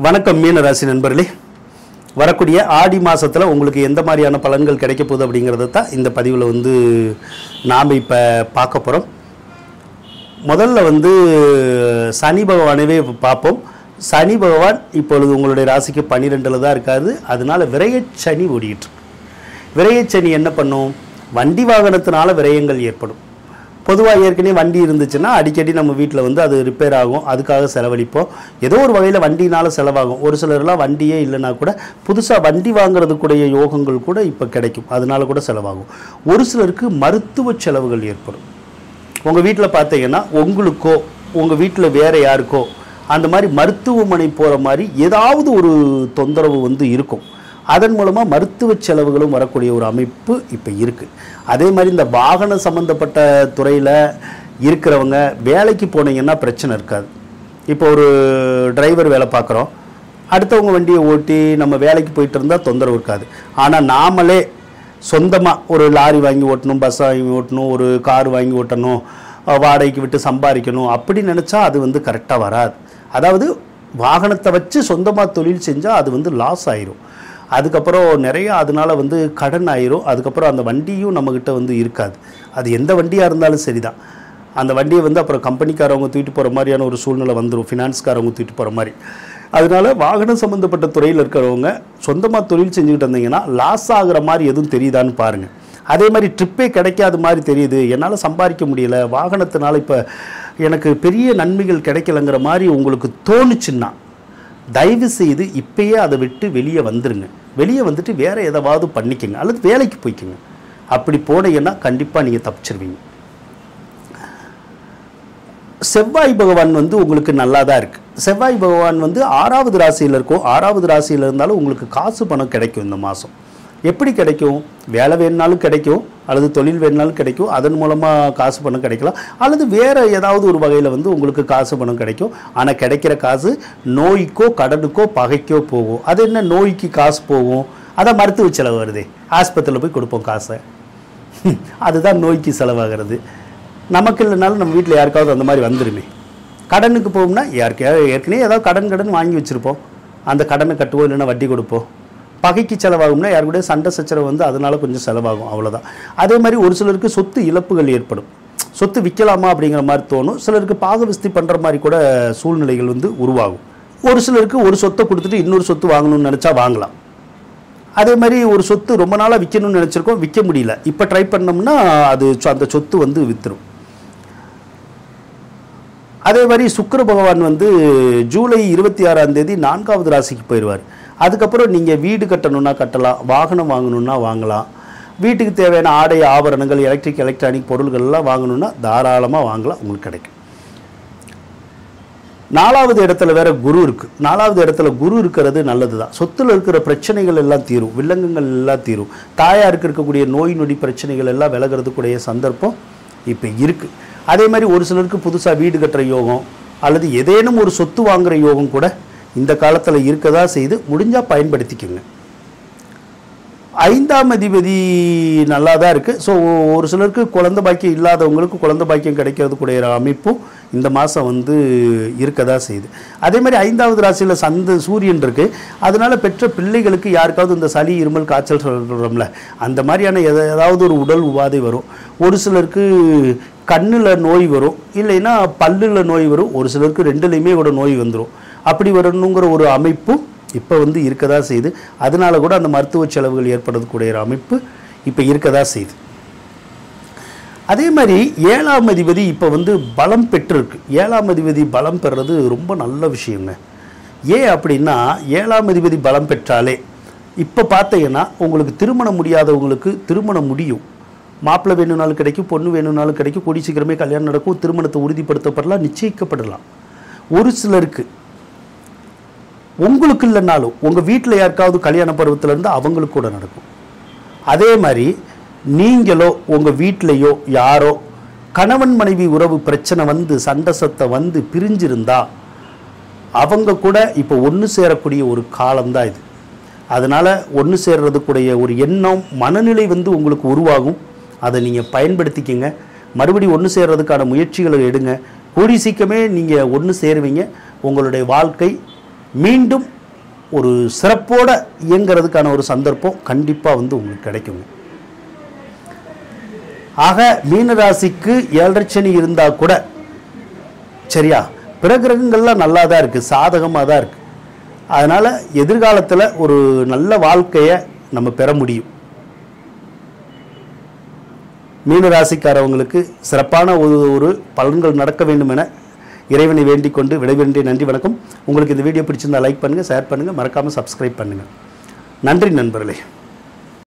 வணக்கம் மீன ராசி நண்பர்களே. வரக்கூடிய ஆடி மாதத்தில் உங்களுக்கு எந்த மாதிரியான பலன்கள் கிடைக்க போகுது அப்படிங்கிறத தான் இந்த பதிவில் நாம் இப்போ பார்க்க போகிறோம். முதல்ல சனி பகவானவே பார்ப்போம். சனி பகவான் இப்பொழுது உங்களுடைய ராசிக்கு 12ல் தான் இருக்காது. அதனால் விரயச்சனி ஓடிக்கிட்டு. விரயச்சனி என்ன பண்ணும்? வண்டி வாகனத்தினால விரயங்கள் ஏற்படும். பொதுவாக ஏற்கனவே வண்டி இருந்துச்சுன்னா அடிக்கடி நம்ம வீட்டில் அது ரிப்பேர் ஆகும், அதுக்காக செலவழிப்போம். ஏதோ ஒரு வகையில் வண்டினால் செலவாகும். ஒரு சிலர்லாம் வண்டியே இல்லைனா கூட புதுசாக வண்டி வாங்குறதுக்குடைய யோகங்கள் கூட இப்போ கிடைக்கும், அதனால கூட செலவாகும். ஒரு சிலருக்கு மருத்துவ செலவுகள் ஏற்படும். உங்கள் வீட்டில் பார்த்தீங்கன்னா உங்களுக்கோ உங்கள் வீட்டில் வேறு யாருக்கோ அந்த மாதிரி மருத்துவமனை போகிற மாதிரி ஏதாவது ஒரு தொந்தரவு இருக்கும். அதன் மூலமாக மருத்துவ செலவுகளும் வரக்கூடிய ஒரு அமைப்பு இப்போ இருக்குது. அதே மாதிரி இந்த வாகன சம்மந்தப்பட்ட துறையில் இருக்கிறவங்க வேலைக்கு போனீங்கன்னா பிரச்சனை இருக்காது. இப்போ ஒரு டிரைவர் வேலை பார்க்குறோம், அடுத்தவங்க வண்டியை ஓட்டி நம்ம வேலைக்கு போயிட்டு இருந்தால் தொந்தரவு இருக்காது. ஆனால் நாமளே சொந்தமாக ஒரு லாரி வாங்கி ஓட்டணும், பஸ் வாங்கி ஓட்டணும், ஒரு கார் வாங்கி ஓட்டணும், வாடகைக்கு விட்டு சம்பாதிக்கணும் அப்படி நினச்சா அது கரெக்டாக வராது. அதாவது வாகனத்தை வச்சு சொந்தமாக தொழில் செஞ்சால் அது லாஸ் ஆயிரும். அதுக்கப்புறம் நிறையா அதனால் கடன் ஆயிரும். அதுக்கப்புறம் அந்த வண்டியும் நம்மக்கிட்ட இருக்காது. அது எந்த வண்டியாக இருந்தாலும் சரி தான். அந்த வண்டியை அப்புறம் கம்பெனிக்காரவங்க தூக்கிட்டு போகிற மாதிரியான ஒரு சூழ்நிலை வந்துடும், ஃபினான்ஸ்காரவங்க தூக்கிட்டு போகிற மாதிரி. அதனால் வாகனம் சம்மந்தப்பட்ட துறையில் இருக்கிறவங்க சொந்தமாக தொழில் செஞ்சுக்கிட்டு இருந்தீங்கன்னா லாஸ் ஆகிற மாதிரி எதுவும் தெரியுதான்னு பாருங்கள். அதே மாதிரி ட்ரிப்பே கிடைக்காத மாதிரி தெரியுது, என்னால் சம்பாதிக்க முடியலை, வாகனத்தினால இப்போ எனக்கு பெரிய நன்மைகள் கிடைக்கலங்கிற மாதிரி உங்களுக்கு தோணுச்சுன்னா தயவு செய்து இப்பயே அதை விட்டு வெளியே வந்துருங்க. வெளியே வந்துட்டு வேறு எதாவது பண்ணிக்கங்க, அல்லது வேலைக்கு போய்க்குங்க. அப்படி போனீங்கன்னா கண்டிப்பாக நீங்கள் தப்பிச்சிருவீங்க. செவ்வாய் பகவான் உங்களுக்கு நல்லா தான் இருக்குது. செவ்வாய் பகவான் 6வது ராசியில் இருக்கும். 6வது ராசியில் இருந்தாலும் உங்களுக்கு காசு பணம் கிடைக்கும். இந்த மாதம் எப்படி கிடைக்கும்? வேலை வேணுனாலும் கிடைக்கும், அல்லது தொழில் வேணுனாலும் கிடைக்கும். அதன் மூலமாக காசு பணம் கிடைக்கலாம், அல்லது வேறு ஏதாவது ஒரு வகையில் உங்களுக்கு காசு பணம் கிடைக்கும். ஆனால் கிடைக்கிற காசு நோய்க்கோ கடனுக்கோ பகைக்கோ போகும். அது என்ன நோய்க்கு காசு போகும்? அதான் மருத்துவ செலவு வருதே, ஆஸ்பத்திரியில் போய் கொடுப்போம் காசை, அதுதான் நோய்க்கு செலவாகிறது. நமக்கு இல்லைனாலும் நம்ம வீட்டில் யாருக்காவது அந்த மாதிரி வந்துடுமே. கடனுக்கு போகும்னா யாருக்கையாவது ஏற்கனவே ஏதாவது கடன் வாங்கி வச்சுருப்போம், அந்த கடனை கட்டுவோம், இல்லைன்னா வட்டி கொடுப்போம். பகைக்கு செலவாகும்னா யாரு கூட சண்டை சச்சரவு அதனால் கொஞ்சம் செலவாகும், அவ்வளோதான். அதே மாதிரி ஒரு சிலருக்கு சொத்து இழப்புகள் ஏற்படும். சொத்து விற்கலாமா அப்படிங்கிற மாதிரி தோணும். சிலருக்கு பாகவிஸ்தி பண்ணுற மாதிரி கூட சூழ்நிலைகள் உருவாகும். ஒரு சிலருக்கு ஒரு சொத்தை கொடுத்துட்டு இன்னொரு சொத்து வாங்கணும்னு நினச்சா வாங்கலாம். அதே மாதிரி ஒரு சொத்து ரொம்ப நாளாக விற்கணும்னு நினச்சிருக்கோம், விற்க முடியல, இப்போ ட்ரை பண்ணோம்னா அது அந்த சொத்து விற்றுரும். அதே மாதிரி சுக்கிர பகவான் ஜூலை 26ஆம் தேதி 4வது ராசிக்கு போயிடுவார். அதுக்கப்புறம் நீங்கள் வீடு கட்டணுன்னா கட்டலாம், வாகனம் வாங்கணுன்னா வாங்கலாம், வீட்டுக்கு தேவையான ஆடை ஆபரணங்கள் எலக்ட்ரானிக் பொருள்கள்லாம் வாங்கணுன்னா தாராளமாக வாங்கலாம், உங்களுக்கு கிடைக்கும். 4வது இடத்துல வேறு குரு இருக்குது. 4வது இடத்துல குரு இருக்கிறது நல்லது தான். சொத்தில் இருக்கிற பிரச்சனைகள் எல்லாம் தீரும், வில்லங்கங்கள் எல்லாம் தீரும். தாயாருக்கு இருக்கக்கூடிய நோய் நொடி பிரச்சனைகள் எல்லாம் விலகிறதுக்குடைய சந்தர்ப்பம் இப்போ இருக்குது. அதே மாதிரி ஒரு சிலருக்கு புதுசாக வீடு கட்டுற யோகம் அல்லது ஏதேனும் ஒரு சொத்து வாங்குகிற யோகம் கூட இந்த காலத்தில் இருக்கதா செய்து முடிஞ்சால் பயன்படுத்திக்கோங்க. 5ஆம் அதிபதி நல்லா தான் இருக்குது. ஸோ ஒரு சிலருக்கு குழந்தை பாக்கியம் இல்லாதவங்களுக்கு குழந்தை பாக்கியம் கிடைக்கிறதுக்குடைய அமைப்பும் இந்த மாதம் இருக்கதா செய்யுது. அதே மாதிரி 5வது ராசியில் சூரியன் இருக்குது. அதனால் பெற்ற பிள்ளைகளுக்கு யாருக்காவது இந்த சளி இருமல் காய்ச்சல் சொல்கிறோம்ல, அந்த மாதிரியான ஏதாவது ஒரு உடல் உபாதை வரும். ஒரு சிலருக்கு கண்ணில் நோய் வரும், இல்லைன்னா பல்லில் நோய் வரும். ஒரு சிலருக்கு 2லேயுமே கூட நோய் வந்துடும். அப்படி வரணுங்கிற ஒரு அமைப்பும் இப்போ இருக்கதா செய்யுது. அதனால கூட அந்த மருத்துவ செலவுகள் ஏற்படக்கூடிய அமைப்பு இப்போ இருக்கதா செய்யுது. அதே மாதிரி 7ஆம் அதிபதி இப்போ பலம் பெற்றிருக்கு. 7ஆம் அதிபதி பலம் பெறுறது ரொம்ப நல்ல விஷயங்க. ஏன் அப்படின்னா 7ஆம் அதிபதி பலம் பெற்றாலே இப்போ பார்த்தீங்கன்னா உங்களுக்கு திருமணம் முடியாதவங்களுக்கு திருமணம் முடியும். மாப்பிள்ளை வேணும்னாலும் கிடைக்கும், பொண்ணு வேணும்னாலும் கிடைக்கும், கூடி சீக்கிரமே கல்யாணம் நடக்கும், திருமணத்தை உறுதிப்படுத்தப்படலாம், நிச்சயிக்கப்படலாம். ஒரு சிலருக்கு உங்களுக்கு இல்லைனாலும் உங்கள் வீட்டில் யாருக்காவது கல்யாண பருவத்தில் இருந்தால் அவங்களுக்கு கூட நடக்கும். அதே மாதிரி நீங்களோ உங்கள் வீட்டிலையோ யாரோ கணவன் மனைவி உறவு பிரச்சனை சண்டை சத்தம் பிரிஞ்சிருந்தா அவங்க கூட இப்போ ஒன்று சேரக்கூடிய ஒரு காலம்தான் இது. அதனால் ஒன்று சேர்றதுக்குடைய ஒரு எண்ணம் மனநிலை உங்களுக்கு உருவாகும். அதை நீங்கள் பயன்படுத்திக்கங்க. மறுபடியும் ஒன்று சேர்றதுக்கான முயற்சிகளை எடுங்க. கூடி சீக்கிரமே நீங்கள் ஒன்று சேருவீங்க. உங்களுடைய வாழ்க்கை மீண்டும் ஒரு சிறப்போடு இயங்கிறதுக்கான ஒரு சந்தர்ப்பம் கண்டிப்பாக வந்து உங்களுக்கு கிடைக்குங்க. ஆக மீனராசிக்கு 7.5 சனி இருந்தால் கூட சரியா பிற கிரகங்கள்லாம் நல்லா தான் இருக்குது, சாதகமாக தான் இருக்குது. அதனால் எதிர்காலத்தில் ஒரு நல்ல வாழ்க்கையை நம்ம பெற முடியும். மீனராசிக்காரவங்களுக்கு சிறப்பான ஒரு பலன்கள் நடக்க வேண்டும் என இறைவனை வேண்டிக் கொண்டு விடைபெறுகிறேன். நன்றி, வணக்கம். உங்களுக்கு இந்த வீடியோ பிடிச்சிருந்தால் லைக் பண்ணுங்கள், ஷேர் பண்ணுங்கள், மறக்காமல் சப்ஸ்கிரைப் பண்ணுங்கள். நன்றி நண்பர்களே.